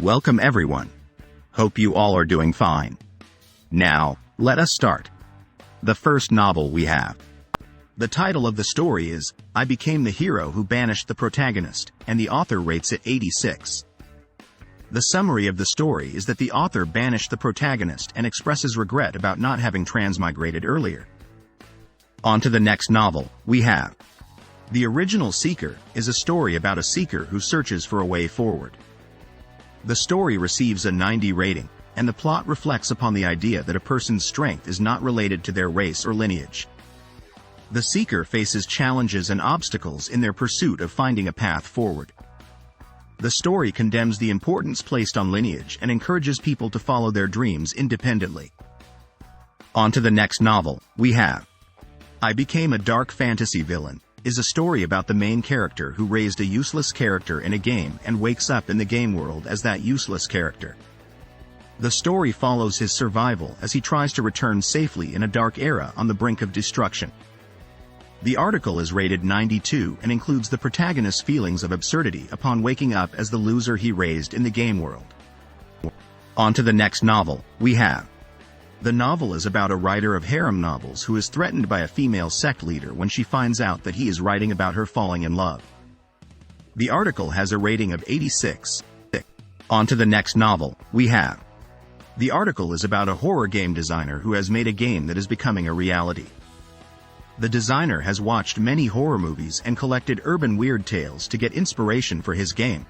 Welcome everyone. Hope you all are doing fine. Now, let us start. The first novel we have. The title of the story is, I Became the Hero Who Banished the Protagonist, and the author rates it 86. The summary of the story is that the author banished the protagonist and expresses regret about not having transmigrated earlier. On to the next novel we have. The Original Seeker is a story about a seeker who searches for a way forward. The story receives a 90 rating, and the plot reflects upon the idea that a person's strength is not related to their race or lineage. The seeker faces challenges and obstacles in their pursuit of finding a path forward. The story condemns the importance placed on lineage and encourages people to follow their dreams independently. On to the next novel we have. I Became a Dark Fantasy Villain is a story about the main character who raised a useless character in a game and wakes up in the game world as that useless character. The story follows his survival as he tries to return safely in a dark era on the brink of destruction. The article is rated 92 and includes the protagonist's feelings of absurdity upon waking up as the loser he raised in the game world. On to the next novel we have. The novel is about a writer of harem novels who is threatened by a female sect leader when she finds out that he is writing about her falling in love. The article has a rating of 86. On to the next novel we have. The article is about a horror game designer who has made a game that is becoming a reality. The designer has watched many horror movies and collected urban weird tales to get inspiration for his game.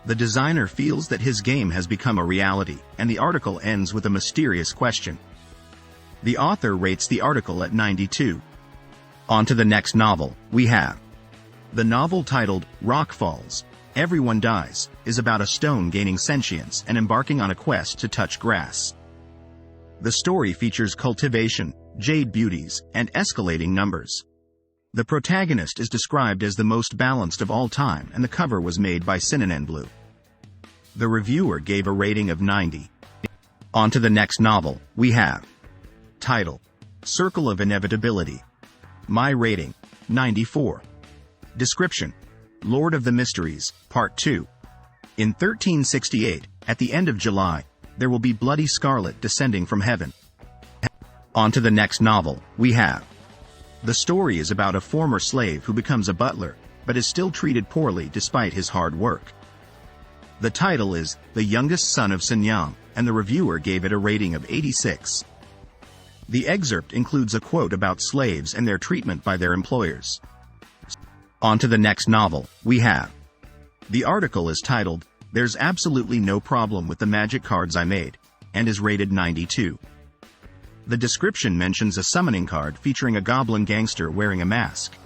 The designer feels that his game has become a reality, and the article ends with a mysterious question. The author rates the article at 92. On to the next novel we have. The novel titled Rock Falls, Everyone Dies is about a stone gaining sentience and embarking on a quest to touch grass. The story features cultivation, jade beauties, and escalating numbers. The protagonist is described as the most balanced of all time, and the cover was made by Synonym Blue. The reviewer gave a rating of 90. On to the next novel we have. Title: Circle of Inevitability. My rating: 94. Description: Lord of the Mysteries, Part 2. In 1368, at the end of July, there will be bloody scarlet descending from heaven. On to the next novel we have. The story is about a former slave who becomes a butler, but is still treated poorly despite his hard work. The title is The Youngest Son of Sunyang, and the reviewer gave it a rating of 86. The excerpt includes a quote about slaves and their treatment by their employers. On to the next novel we have. The article is titled, There's Absolutely No Problem with the Magic Cards I Made, and is rated 92. The description mentions a summoning card featuring a goblin gangster wearing a mask.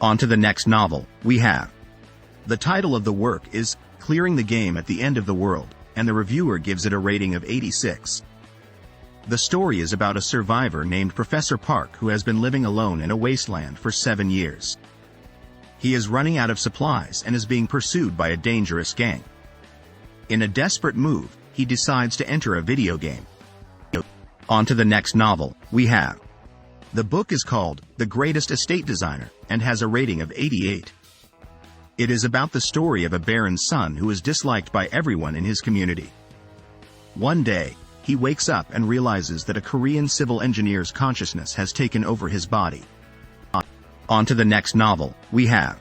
On to the next novel we have. The title of the work is Clearing the Game at the End of the World, and the reviewer gives it a rating of 86. The story is about a survivor named Professor Park who has been living alone in a wasteland for 7 years. He is running out of supplies and is being pursued by a dangerous gang. In a desperate move, he decides to enter a video game. On to the next novel we have. The book is called The Greatest Estate Designer and has a rating of 88. It is about the story of a baron's son who is disliked by everyone in his community. One day, he wakes up and realizes that a Korean civil engineer's consciousness has taken over his body. On to the next novel we have.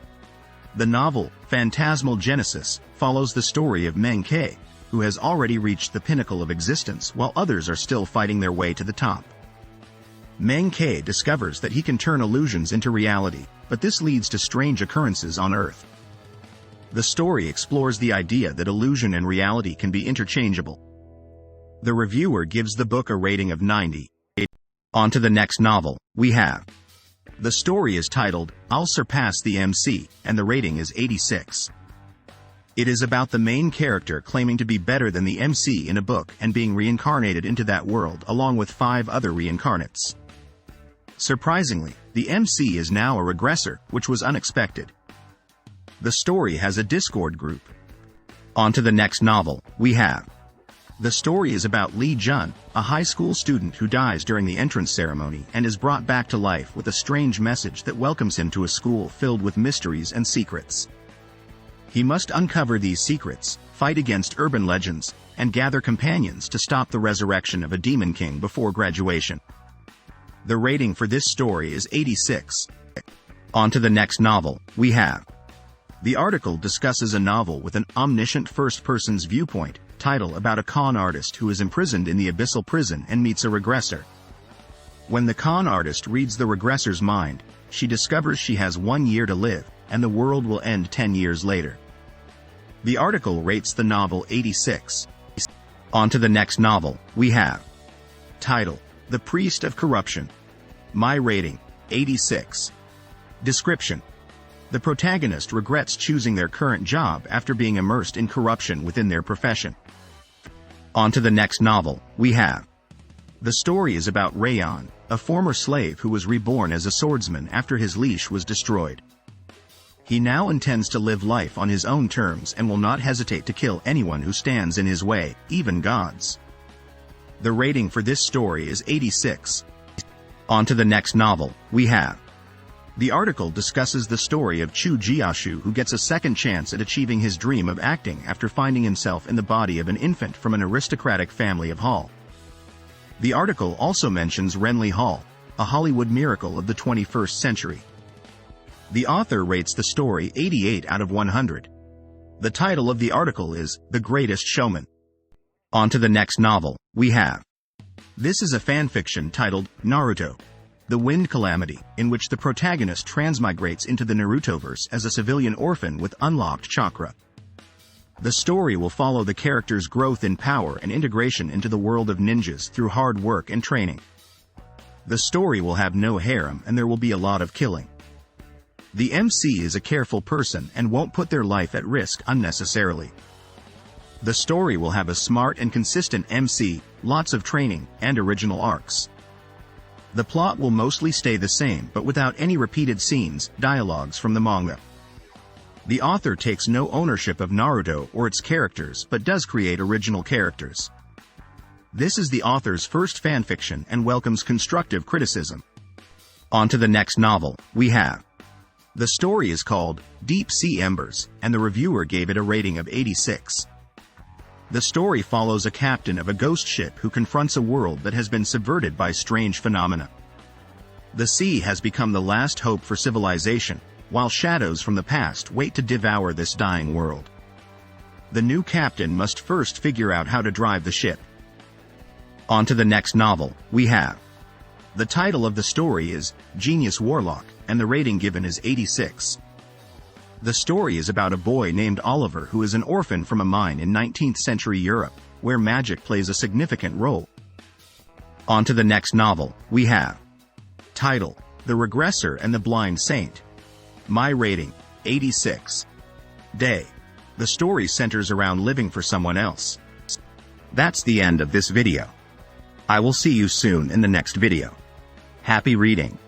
The novel Phantasmal Genesis follows the story of Meng K, who has already reached the pinnacle of existence while others are still fighting their way to the top. Meng K discovers that he can turn illusions into reality, but this leads to strange occurrences on Earth. The story explores the idea that illusion and reality can be interchangeable. The reviewer gives the book a rating of 90. On to the next novel we have. The story is titled, I'll Surpass The MC, and the rating is 86. It is about the main character claiming to be better than the MC in a book and being reincarnated into that world along with 5 other reincarnates. Surprisingly, the MC is now a regressor, which was unexpected. The story has a Discord group. On to the next novel we have. The story is about Lee Jun, a high school student who dies during the entrance ceremony and is brought back to life with a strange message that welcomes him to a school filled with mysteries and secrets. He must uncover these secrets, fight against urban legends, and gather companions to stop the resurrection of a demon king before graduation. The rating for this story is 86. On to the next novel, we have. The article discusses a novel with an omniscient first-person's viewpoint, title about a con artist who is imprisoned in the abyssal prison and meets a regressor. When the con artist reads the regressor's mind, she discovers she has 1 year to live, and the world will end 10 years later. The article rates the novel 86. On to the next novel, we have. Title: The Priest of Corruption. My rating, 86. Description: the protagonist regrets choosing their current job after being immersed in corruption within their profession. On to the next novel, we have. The story is about Rayon, a former slave who was reborn as a swordsman after his leash was destroyed. He now intends to live life on his own terms and will not hesitate to kill anyone who stands in his way, even gods. The rating for this story is 86. On to the next novel, we have. The article discusses the story of Chu Jiashu, who gets a second chance at achieving his dream of acting after finding himself in the body of an infant from an aristocratic family of Hall. The article also mentions Renly Hall, a Hollywood miracle of the 21st century. The author rates the story 88 out of 100. The title of the article is The Greatest Showman. On to the next novel, we have. This is a fanfiction titled Naruto, The Wind Calamity, in which the protagonist transmigrates into the Narutoverse as a civilian orphan with unlocked chakra. The story will follow the character's growth in power and integration into the world of ninjas through hard work and training. The story will have no harem and there will be a lot of killing. The MC is a careful person and won't put their life at risk unnecessarily. The story will have a smart and consistent MC, lots of training, and original arcs. The plot will mostly stay the same but without any repeated scenes, dialogues from the manga. The author takes no ownership of Naruto or its characters but does create original characters. This is the author's first fanfiction and welcomes constructive criticism. On to the next novel, we have. The story is called Deep Sea Embers, and the reviewer gave it a rating of 86. The story follows a captain of a ghost ship who confronts a world that has been subverted by strange phenomena. The sea has become the last hope for civilization, while shadows from the past wait to devour this dying world. The new captain must first figure out how to drive the ship. On to the next novel, we have. The title of the story is Genius Warlock, and the rating given is 86. The story is about a boy named Oliver who is an orphan from a mine in 19th century Europe, where magic plays a significant role. On to the next novel, we have. Title: The Regressor and the Blind Saint. My rating, 86. Day. The story centers around living for someone else. That's the end of this video. I will see you soon in the next video. Happy reading.